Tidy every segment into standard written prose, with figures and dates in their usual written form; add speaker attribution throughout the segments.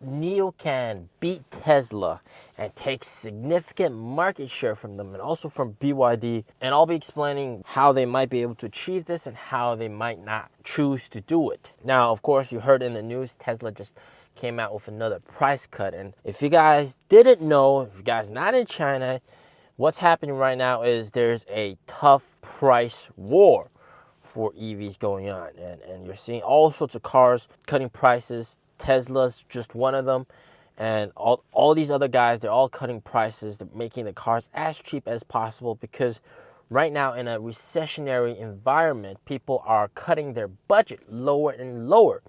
Speaker 1: NIO can beat Tesla and take significant market share from them and also from BYD. And I'll be explaining how they might be able to achieve this and how they might not choose to do it. Now, of course, you heard in the news, Tesla just came out with another price cut. And if you guys didn't know, if you guys not in China, what's happening right now is there's a tough price war for EVs going on. And you're seeing all sorts of cars cutting prices. Tesla's just one of them. And all these other guys, they're all cutting prices. They're making the cars as cheap as possible because right now in a recessionary environment, people are cutting their budget lower and lower.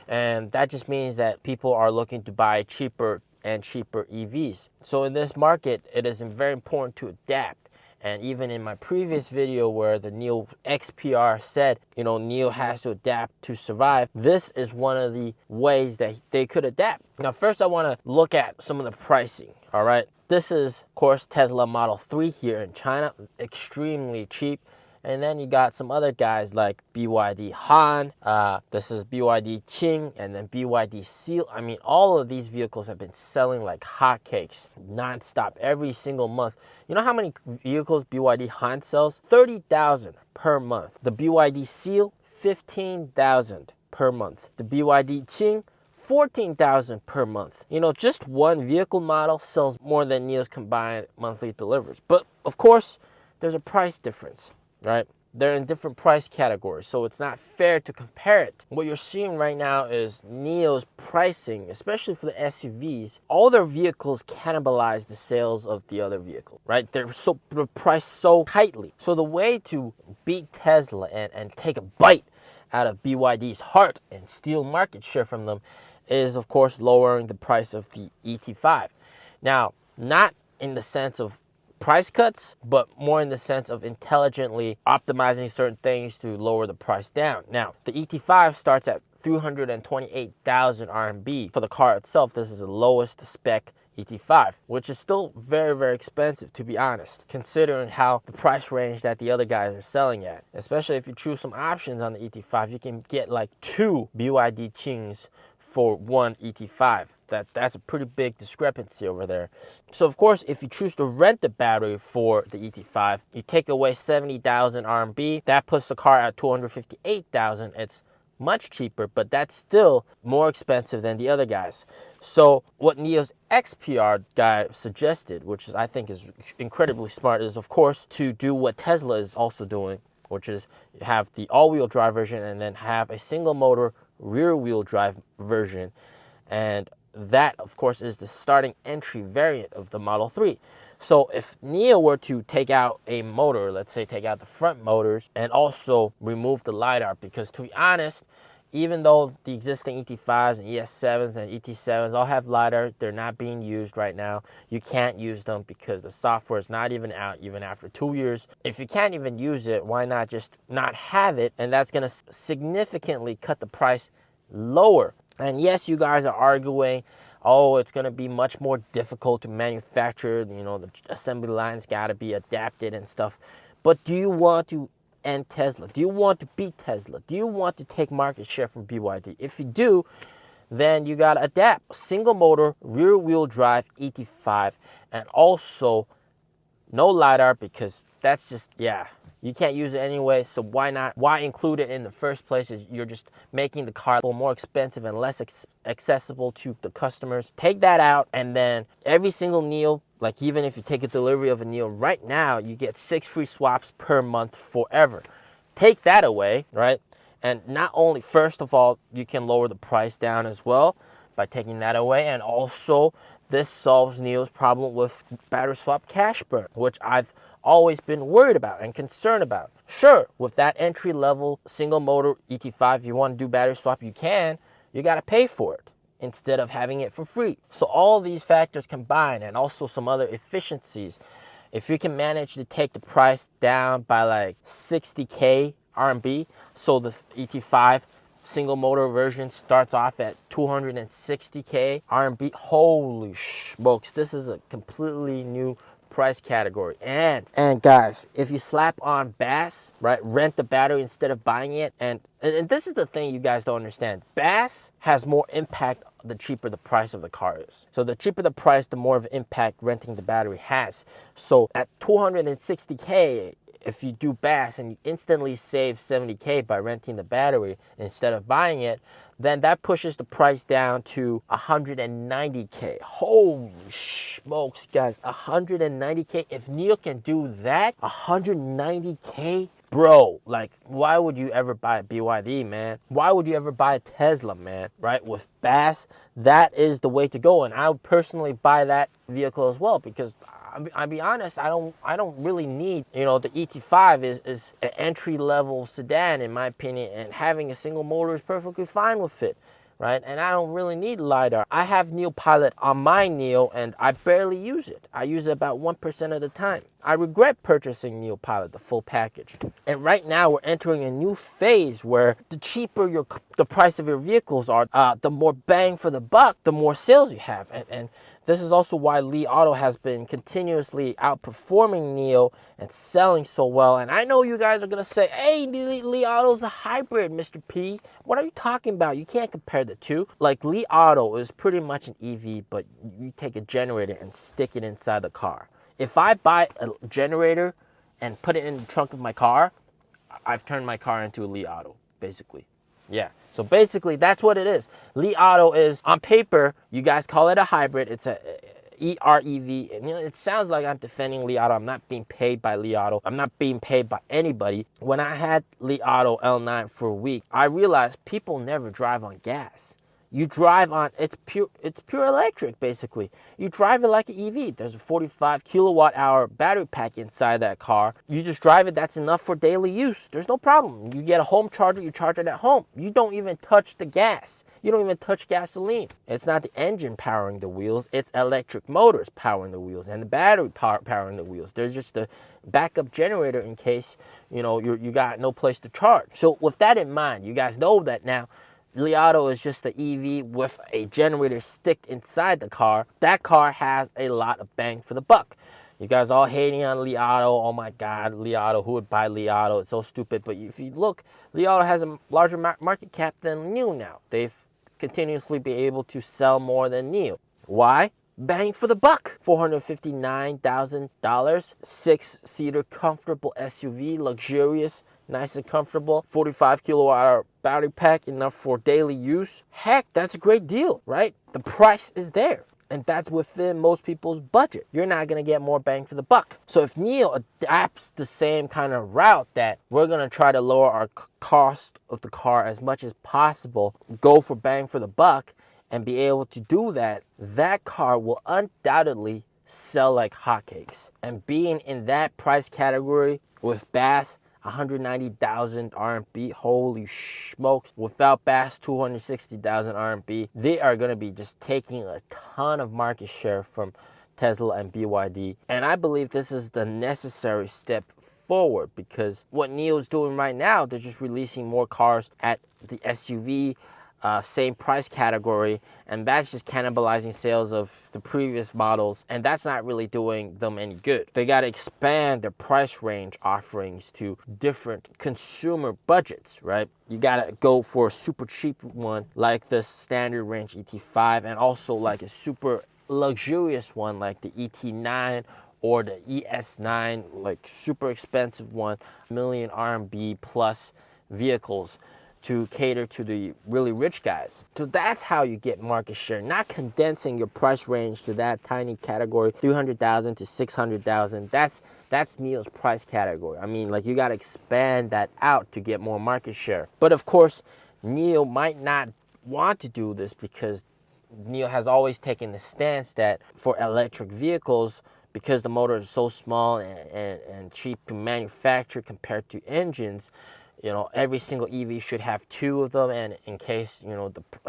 Speaker 1: And that just means that people are looking to buy cheaper and cheaper EVs. So in this market, it is very important to adapt. And even in my previous video where the NIO XPR said, NIO has to adapt to survive, this is one of the ways that they could adapt. Now, first I want to look at some of the pricing, all right? This is, of course, Tesla Model 3 here in China, extremely cheap. And then you got some other guys like BYD Han, this is BYD Qing, and then BYD Seal. I mean, all of these vehicles have been selling like hotcakes, nonstop, every single month. You know how many vehicles BYD Han sells? 30,000 per month. The BYD Seal, 15,000 per month. The BYD Qing, 14,000 per month. Just one vehicle model sells more than NIO's combined monthly deliveries. But of course, there's a price difference. Right? They're in different price categories, so it's not fair to compare it. What you're seeing right now is NIO's pricing, especially for the SUVs. All their vehicles cannibalize the sales of the other vehicle, right? They're priced so tightly. So the way to beat Tesla and take a bite out of BYD's heart and steal market share from them is, of course, lowering the price of the ET5. Now, not in the sense of price cuts, but more in the sense of intelligently optimizing certain things to lower the price down. Now, the ET5 starts at 328,000 RMB. For the car itself, this is the lowest spec ET5, which is still very, very expensive, to be honest, considering how the price range that the other guys are selling at. Especially if you choose some options on the ET5, you can get like 2 BYD Qings for one ET5. That's a pretty big discrepancy over there. So of course, if you choose to rent the battery for the ET5, you take away 70,000 RMB. That puts the car at 258,000. It's much cheaper, but that's still more expensive than the other guys. So what NIO's XPR guy suggested, which I think is incredibly smart, is of course to do what Tesla is also doing, which is have the all-wheel drive version and then have a single motor rear-wheel drive version. And that, of course, is the starting entry variant of the Model 3. So if NIO were to take out a motor, let's say take out the front motors and also remove the LiDAR, because to be honest, even though the existing ET5s and ES7s and ET7s all have LiDAR, they're not being used right now. You can't use them because the software is not even out even after 2 years. If you can't even use it, why not just not have it? And that's going to significantly cut the price lower. And yes, you guys are arguing, oh, it's going to be much more difficult to manufacture. The assembly lines got to be adapted and stuff. But do you want to end Tesla? Do you want to beat Tesla? Do you want to take market share from BYD? If you do, then you got to adapt. Single motor, rear wheel drive ET5, and also no LiDAR, because that's just, you can't use it anyway, so why not? Why include it in the first place? You're just making the car more expensive and less accessible to the customers. Take that out, and then every single NIO, like even if you take a delivery of a NIO right now, you get 6 free swaps per month forever. Take that away, right? And not only, first of all, you can lower the price down as well by taking that away, and also this solves NIO's problem with battery swap cash burn, which I've always been worried about and concerned about. Sure, with that entry level single motor ET5, if you want to do battery swap, you can. You got to pay for it instead of having it for free. So all these factors combined, and also some other efficiencies, if you can manage to take the price down by like 60K RMB, so the ET5 single motor version starts off at 260K RMB. Holy smokes, this is a completely new price category. And guys, if you slap on BaaS, right, rent the battery instead of buying it, and this is the thing you guys don't understand. BaaS has more impact the cheaper the price of the car is. So the cheaper the price, the more of an impact renting the battery has. So at $260K, if you do BAS and you instantly save $70K by renting the battery instead of buying it, then that pushes the price down to $190K. Holy smokes, guys, $190K. If NIO can do that, $190K, bro, like, why would you ever buy a BYD, man? Why would you ever buy a Tesla, man? Right? With BAS, that is the way to go. And I would personally buy that vehicle as well, because I'll be honest, I don't really need, the ET5 is an entry-level sedan, in my opinion, and having a single motor is perfectly fine with it, right? And I don't really need LiDAR. I have NIO Pilot on my NIO, and I barely use it. I use it about 1% of the time. I regret purchasing NIO Pilot, the full package. And right now, we're entering a new phase where the cheaper the price of your vehicles are, the more bang for the buck, the more sales you have. And this is also why Li Auto has been continuously outperforming NIO and selling so well. And I know you guys are going to say, hey, Li Auto's a hybrid, Mr. P. What are you talking about? You can't compare the two. Like, Li Auto is pretty much an EV, but you take a generator and stick it inside the car. If I buy a generator and put it in the trunk of my car, I've turned my car into a Li Auto, basically. Yeah, so basically that's what it is. Li Auto is, on paper, you guys call it a hybrid. It's a EREV. And it sounds like I'm defending Li Auto. I'm not being paid by Li Auto. I'm not being paid by anybody. When I had Li Auto L9 for a week, I realized people never drive on gas. You drive on, it's pure electric, basically. You drive it like an EV. There's a 45 kilowatt hour battery pack inside that car. You just drive it, that's enough for daily use. There's no problem. You get a home charger, you charge it at home. You don't even touch the gas. You don't even touch gasoline. It's not the engine powering the wheels, it's electric motors powering the wheels and the battery powering the wheels. There's just a backup generator in case, you got no place to charge. So with that in mind, you guys know that now. Li Auto is just an EV with a generator sticked inside the car. That car has a lot of bang for the buck. You guys all hating on Li Auto. Oh my God, Li Auto. Who would buy Li Auto? It's so stupid. But if you look, Li Auto has a larger market cap than NIO now. They've continuously been able to sell more than NIO. Why? Bang for the buck. $459,000, 6-seater comfortable SUV, luxurious, nice and comfortable, 45 kilowatt hour battery pack, enough for daily use. Heck, that's a great deal, right? The price is there, and that's within most people's budget. You're not gonna get more bang for the buck. So if NIO adapts the same kind of route that we're gonna try to lower our cost of the car as much as possible, go for bang for the buck, and be able to do that, that car will undoubtedly sell like hotcakes. And being in that price category with BAS, 190,000 RMB, holy smokes. Without BAS, 260,000 RMB. They are going to be just taking a ton of market share from Tesla and BYD. And I believe this is the necessary step forward, because what NIO is doing right now, they're just releasing more cars at the SUV, same price category, and that's just cannibalizing sales of the previous models, and that's not really doing them any good. They got to expand their price range offerings to different consumer budgets, right? You got to go for a super cheap one like the standard range ET5, and also like a super luxurious one like the ET9 or the ES9, like super expensive one, million RMB plus vehicles to cater to the really rich guys. So that's how you get market share, not condensing your price range to that tiny category, 300,000 to 600,000. That's NIO's price category. I mean, like, you got to expand that out to get more market share. But of course, NIO might not want to do this, because NIO has always taken the stance that for electric vehicles, because the motor is so small and cheap to manufacture compared to engines, every single EV should have two of them, and in case,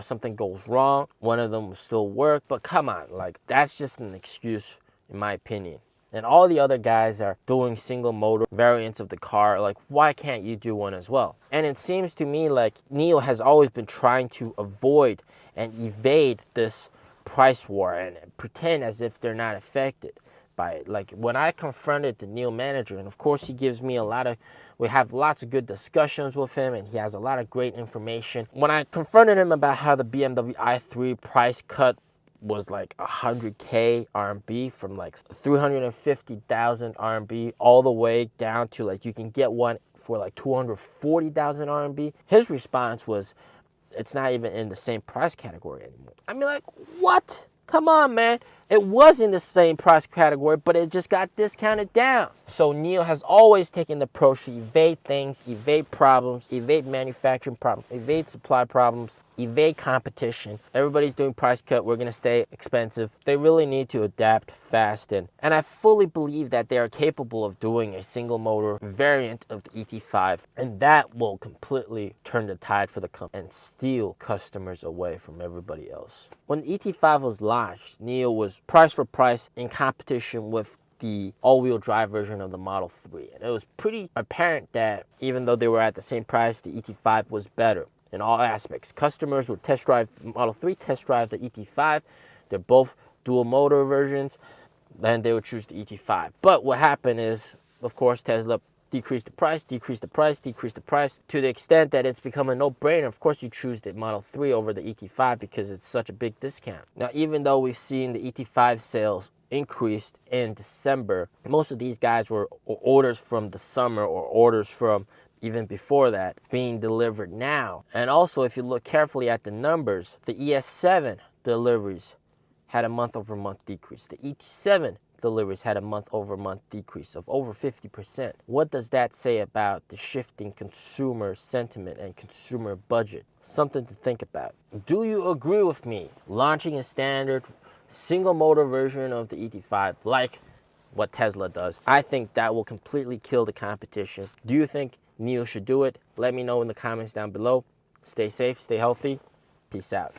Speaker 1: something goes wrong, one of them will still work. But come on, like, that's just an excuse, in my opinion. And all the other guys are doing single motor variants of the car. Like, why can't you do one as well? And it seems to me like NIO has always been trying to avoid and evade this price war and pretend as if they're not affected. by it. Like when I confronted the NIO manager, and of course he gives me we have lots of good discussions with him, and he has a lot of great information. When I confronted him about how the BMW i3 price cut was like 100k RMB from like 350,000 RMB all the way down to like you can get one for like 240,000 RMB, his response was, it's not even in the same price category anymore. I mean, like, what? Come on, man. It was in the same price category, but it just got discounted down. So NIO has always taken the approach to evade things, evade problems, evade manufacturing problems, evade supply problems, evade competition. Everybody's doing price cut. We're going to stay expensive. They really need to adapt fast. And I fully believe that they are capable of doing a single motor variant of the ET5. And that will completely turn the tide for the company and steal customers away from everybody else. When the ET5 was launched, NIO was price for price in competition with the all-wheel drive version of the Model 3. And it was pretty apparent that even though they were at the same price, the ET5 was better in all aspects. Customers would test drive Model 3, test drive the ET5. They're both dual motor versions. Then they would choose the ET5. But what happened is, of course, Tesla decreased the price to the extent that it's become a no-brainer. Of course, you choose the Model 3 over the ET5 because it's such a big discount. Now, even though we've seen the ET5 sales increased in December, most of these guys were orders from the summer or orders from even before that being delivered now. And also, if you look carefully at the numbers, the ES7 deliveries had a month-over-month decrease. The ET7 deliveries had a month-over-month decrease of over 50%. What does that say about the shifting consumer sentiment and consumer budget? Something to think about. Do you agree with me? Launching a standard single motor version of the ET5 like what Tesla does, I think that will completely kill the competition. Do you think NIO should do it? Let me know in the comments down below. Stay safe, stay healthy. Peace out.